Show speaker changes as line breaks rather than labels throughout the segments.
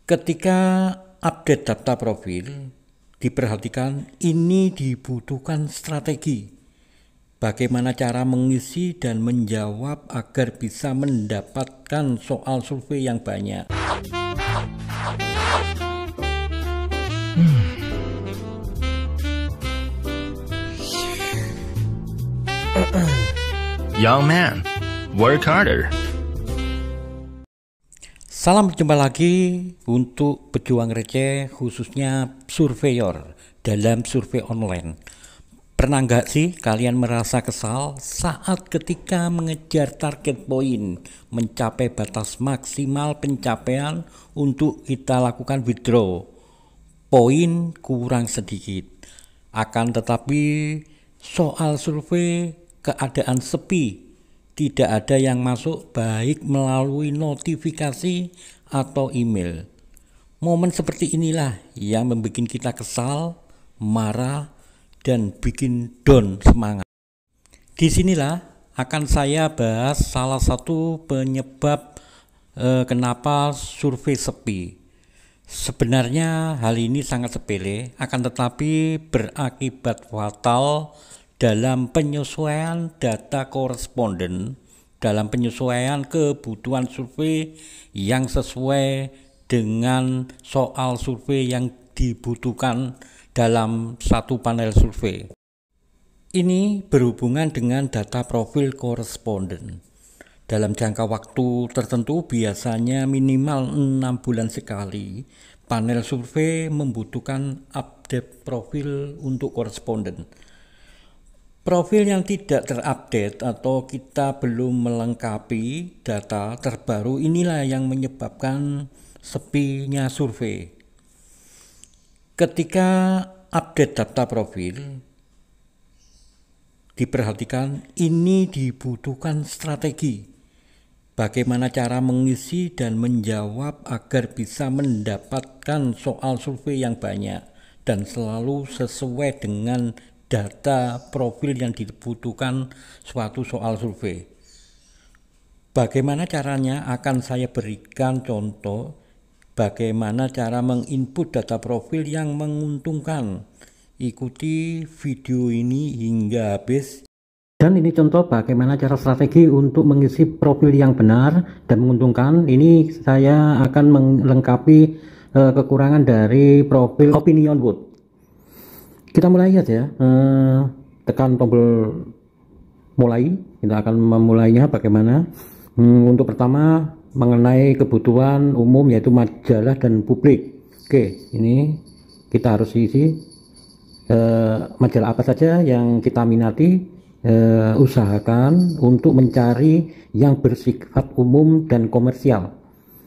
Ketika update data profil, diperhatikan ini dibutuhkan strategi. Bagaimana cara mengisi dan menjawab agar bisa mendapatkan soal survei yang banyak.
Young man, work harder.
Salam berjumpa lagi untuk pejuang receh, khususnya surveyor dalam survei online. Pernah nggak sih kalian merasa kesal saat ketika mengejar target poin, mencapai batas maksimal pencapaian untuk kita lakukan withdraw, poin kurang sedikit, akan tetapi soal survei keadaan sepi, tidak ada yang masuk baik melalui notifikasi atau email. Momen seperti inilah yang membuat kita kesal, marah, dan bikin down semangat. Disinilah akan saya bahas salah satu penyebab kenapa survei sepi. Sebenarnya hal ini sangat sepele, akan tetapi berakibat fatal dalam penyesuaian data koresponden, dalam penyesuaian kebutuhan survei yang sesuai dengan soal survei yang dibutuhkan dalam satu panel survei. Ini berhubungan dengan data profil koresponden. Dalam jangka waktu tertentu, biasanya minimal 6 bulan sekali, panel survei membutuhkan update profil untuk koresponden. Profil yang tidak terupdate atau kita belum melengkapi data terbaru inilah yang menyebabkan sepinya survei. Ketika update data profil, diperhatikan ini dibutuhkan strategi. Bagaimana cara mengisi dan menjawab agar bisa mendapatkan soal survei yang banyak dan selalu sesuai dengan data profil yang dibutuhkan suatu soal survei. Bagaimana caranya akan saya berikan contoh bagaimana cara menginput data profil yang menguntungkan. Ikuti video ini hingga habis. Dan ini contoh bagaimana cara strategi untuk mengisi profil yang benar dan menguntungkan. Ini saya akan melengkapi kekurangan dari profil Opinion Vote. Kita mulai aja, tekan tombol mulai, kita akan memulainya bagaimana. Untuk pertama mengenai kebutuhan umum yaitu majalah dan publik. Oke, ini kita harus isi majalah apa saja yang kita minati. Usahakan untuk mencari yang bersifat umum dan komersial.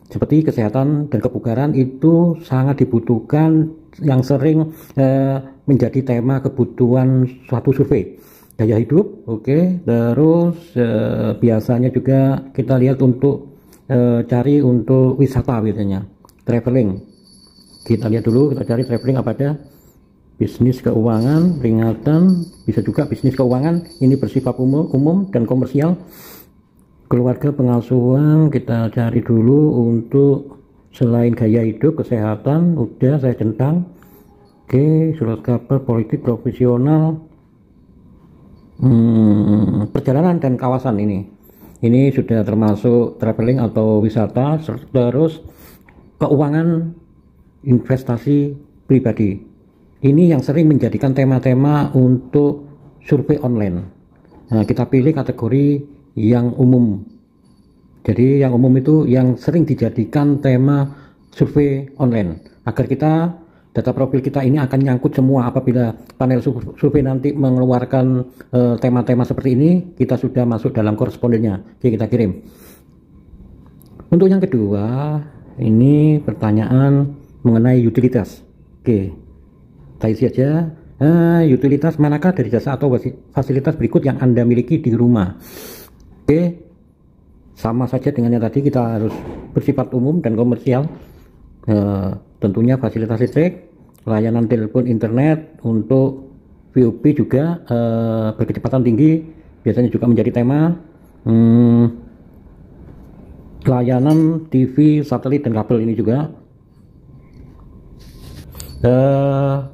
Seperti kesehatan dan kebugaran itu sangat dibutuhkan, yang sering menjadi tema kebutuhan suatu survei. Gaya hidup, oke. Terus biasanya juga kita lihat untuk cari untuk wisata biasanya, traveling. Kita lihat dulu, kita cari traveling apa ada. Bisnis keuangan, peringatan, bisa juga bisnis keuangan, ini bersifat umum dan komersial. Keluarga pengasuhan kita cari dulu untuk selain gaya hidup, kesehatan, udah saya centang. Oke, surat kabar, politik, profesional, perjalanan dan kawasan ini sudah termasuk traveling atau wisata. Terus keuangan, investasi pribadi, ini yang sering menjadikan tema-tema untuk survei online. Nah, kita pilih kategori yang umum. Jadi yang umum itu yang sering dijadikan tema survei online, agar kita data profil kita ini akan nyangkut semua. Apabila panel survei nanti mengeluarkan tema-tema seperti ini, kita sudah masuk dalam korespondennya. Oke, kita kirim. Untuk yang kedua, ini pertanyaan mengenai utilitas. Oke, kita isi aja. Utilitas manakah dari jasa atau fasilitas berikut yang Anda miliki di rumah? Oke, sama saja dengan yang tadi, kita harus bersifat umum dan komersial. Tentunya fasilitas listrik, layanan telepon, internet. Untuk VOP juga berkecepatan tinggi biasanya juga menjadi tema. Layanan TV, satelit, dan kabel ini juga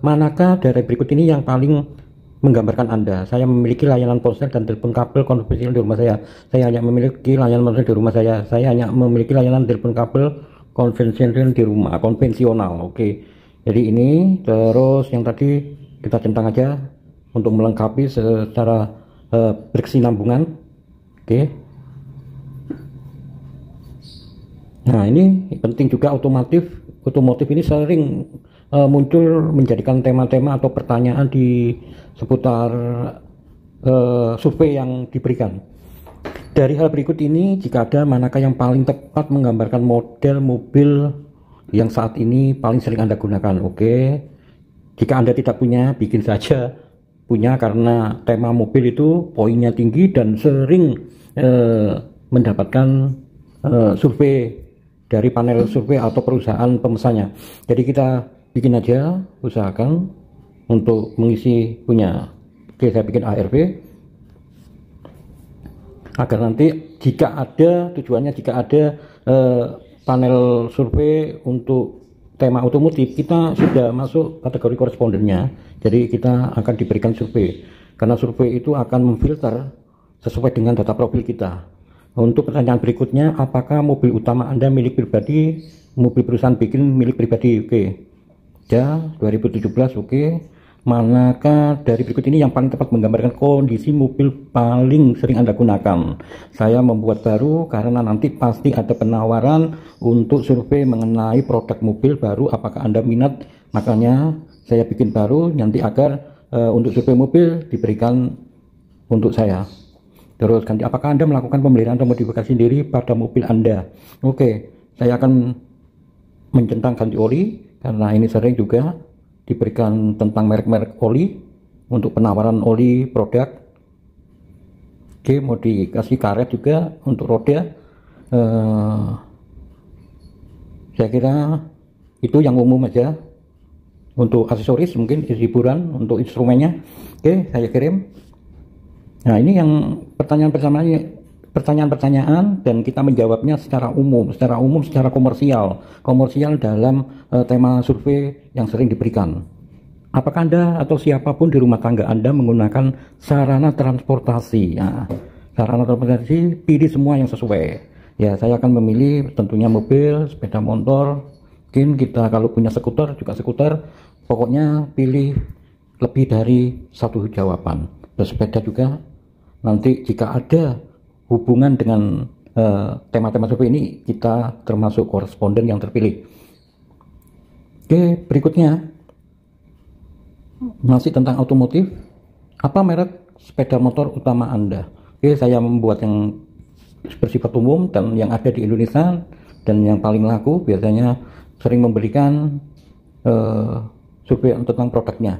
Manakah dari berikut ini yang paling menggambarkan Anda? Saya memiliki layanan ponsel dan telepon kabel konvensional di rumah saya. Saya hanya memiliki layanan ponsel di rumah saya. Saya hanya memiliki layanan telepon kabel konvensional di rumah. Konvensional. Oke. Jadi ini terus yang tadi kita centang aja untuk melengkapi secara berkesinambungan. Oke. Nah, ini penting juga otomotif ini sering muncul menjadikan tema-tema atau pertanyaan di seputar survei yang diberikan. Dari hal berikut ini, jika ada, manakah yang paling tepat menggambarkan model mobil yang saat ini paling sering Anda gunakan? Oke. Jika Anda tidak punya, bikin saja punya, karena tema mobil itu poinnya tinggi dan sering mendapatkan survei dari panel survei atau perusahaan pemesannya. Jadi kita bikin aja, usahakan untuk mengisi punya. Oke, saya bikin ARV agar nanti jika ada tujuannya, jika ada panel survei untuk tema otomotif, kita sudah masuk kategori korespondennya. Jadi kita akan diberikan survei, karena survei itu akan memfilter sesuai dengan data profil kita. Untuk pertanyaan berikutnya, apakah mobil utama Anda milik pribadi, mobil perusahaan bikin milik pribadi? Oke. Ya, 2017. Oke. Manakah dari berikut ini yang paling tepat menggambarkan kondisi mobil paling sering Anda gunakan? Saya membuat baru karena nanti pasti ada penawaran untuk survei mengenai produk mobil baru. Apakah Anda minat? Makanya saya bikin baru nanti agar untuk survei mobil diberikan untuk saya. Terus ganti, apakah Anda melakukan pemeliharaan atau modifikasi sendiri pada mobil Anda? Oke, saya akan mencentang ganti oli karena ini sering juga diberikan tentang merek-merek oli untuk penawaran oli produk. Oke, mau dikasih karet juga untuk roda. Saya kira itu yang umum aja. Untuk aksesoris mungkin hiburan, untuk instrumennya. Oke, saya kirim. Nah, ini yang pertanyaan-pertanyaan dan kita menjawabnya secara umum, secara komersial dalam tema survei yang sering diberikan. Apakah Anda atau siapapun di rumah tangga Anda menggunakan sarana transportasi? Nah, sarana transportasi, pilih semua yang sesuai. Ya, saya akan memilih tentunya mobil, sepeda motor. Mungkin kita kalau punya skuter juga skuter. Pokoknya pilih lebih dari satu jawaban. Bersepeda juga. Nanti jika ada hubungan dengan tema-tema survei ini, kita termasuk koresponden yang terpilih. Oke, berikutnya masih tentang otomotif. Apa merek sepeda motor utama Anda? Oke, saya membuat yang bersifat umum dan yang ada di Indonesia dan yang paling laku, biasanya sering memberikan survei tentang produknya.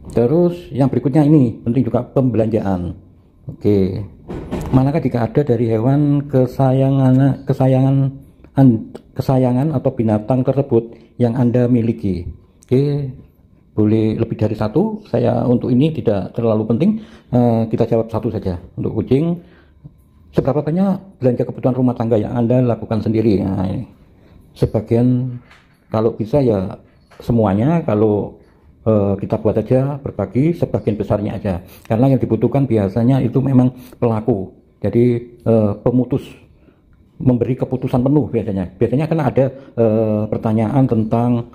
Terus yang berikutnya ini penting juga, pembelanjaan. Oke, manakah jika ada dari hewan kesayangan atau binatang tersebut yang Anda miliki? Oke, boleh lebih dari satu. Saya untuk ini tidak terlalu penting, kita jawab satu saja. Untuk kucing, seberapa banyak belanja kebutuhan rumah tangga yang Anda lakukan sendiri? Nah, sebagian, kalau bisa ya semuanya. Kalau kita buat aja, berbagi sebagian besarnya aja, karena yang dibutuhkan biasanya itu memang pelaku, jadi pemutus, memberi keputusan penuh biasanya karena ada pertanyaan tentang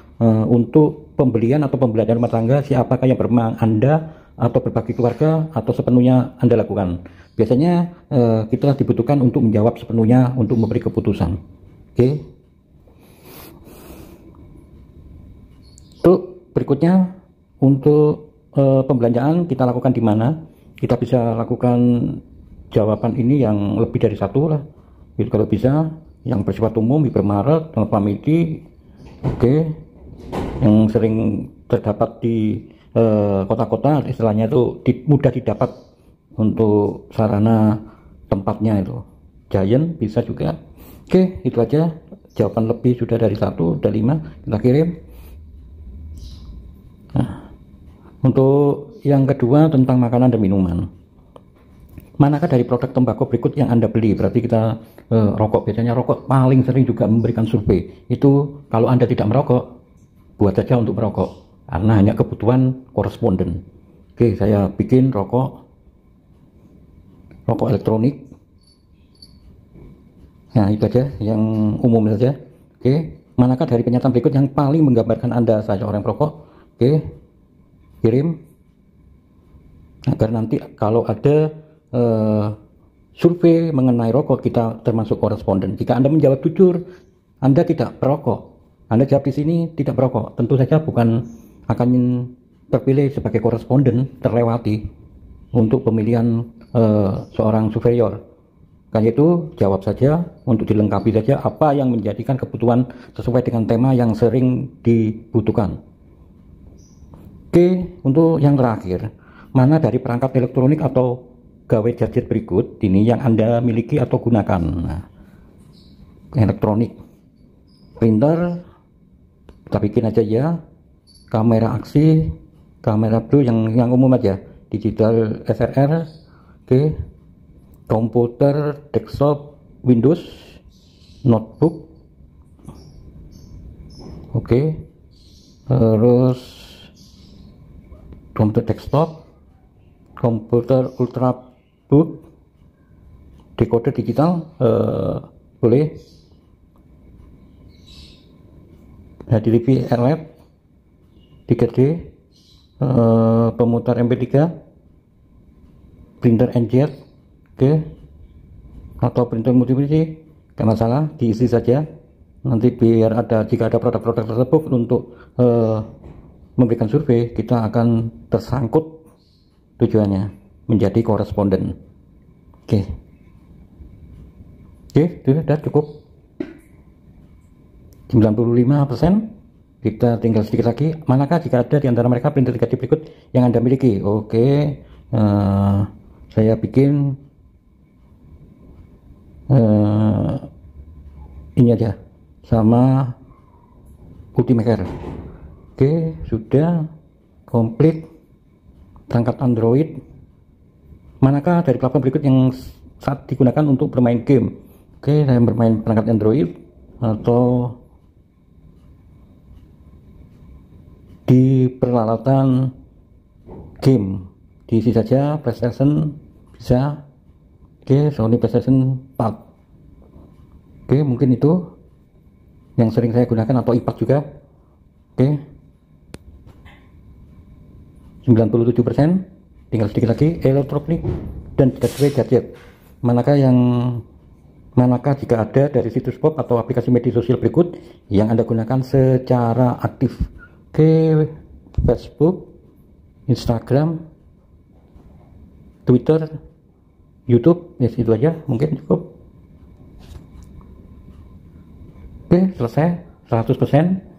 untuk pembelian atau pembelajaran rumah tangga, siapakah yang bermain, Anda atau berbagi keluarga, atau sepenuhnya Anda lakukan. Biasanya kita dibutuhkan untuk menjawab sepenuhnya, untuk memberi keputusan. Oke. Berikutnya, untuk pembelanjaan kita lakukan di mana? Kita bisa lakukan jawaban ini yang lebih dari satu lah. Jadi kalau bisa yang bersifat umum, hipermarket, family. Oke. Yang sering terdapat di kota-kota, istilahnya itu mudah didapat untuk sarana tempatnya itu. Giant bisa juga. Oke, itu aja. Jawaban lebih sudah dari satu, udah 5, kita kirim. Nah, untuk yang kedua tentang makanan dan minuman. Manakah dari produk tembakau berikut yang Anda beli? Berarti kita rokok, biasanya rokok paling sering juga memberikan survei. Itu kalau Anda tidak merokok, buat saja untuk merokok karena hanya kebutuhan koresponden. Oke, saya bikin rokok elektronik. Nah, itu aja yang umum saja. Oke, manakah dari pernyataan berikut yang paling menggambarkan Anda saja orang perokok? Oke, kirim agar nanti kalau ada survei mengenai rokok kita termasuk koresponden. Jika Anda menjawab jujur Anda tidak perokok, Anda jawab di sini tidak perokok, tentu saja bukan akan terpilih sebagai koresponden, terlewati untuk pemilihan seorang surveyor. Karena itu jawab saja untuk dilengkapi saja apa yang menjadikan kebutuhan sesuai dengan tema yang sering dibutuhkan. Oke, untuk yang terakhir, mana dari perangkat elektronik atau gawai gadget berikut ini yang Anda miliki atau gunakan? Nah, elektronik, printer, kita bikin aja ya, kamera aksi, kamera blue yang umum aja, digital SLR, oke, komputer, desktop, Windows, notebook, oke, terus komputer desktop, komputer ultrabook, decoder digital, boleh, HDTV RLED, 3D, pemutar MP3, printer inkjet, oke, atau printer multifunksi, gak masalah, diisi saja nanti biar ada, jika ada produk-produk tersebut untuk memberikan survei, kita akan tersangkut tujuannya menjadi koresponden. Oke, itu sudah cukup 95%. Kita tinggal sedikit lagi. Manakah jika ada di antara mereka printer 3D berikut yang Anda miliki? Oke, saya bikin ini aja sama Ultimaker. Oke, sudah komplit. Perangkat Android. Manakah dari platform berikut yang saat digunakan untuk bermain game? Oke, saya bermain perangkat Android atau di peralatan game, diisi saja PlayStation bisa, oke, Sony PlayStation 4, oke, mungkin itu yang sering saya gunakan, atau iPad juga, oke, 97%. Tinggal sedikit lagi, elektronik dan gateway gadget. Manakah jika ada dari situs web atau aplikasi media sosial berikut yang Anda gunakan secara aktif? Oke, Facebook, Instagram, Twitter, YouTube, ya itu aja, mungkin cukup. Oke, selesai, 100%.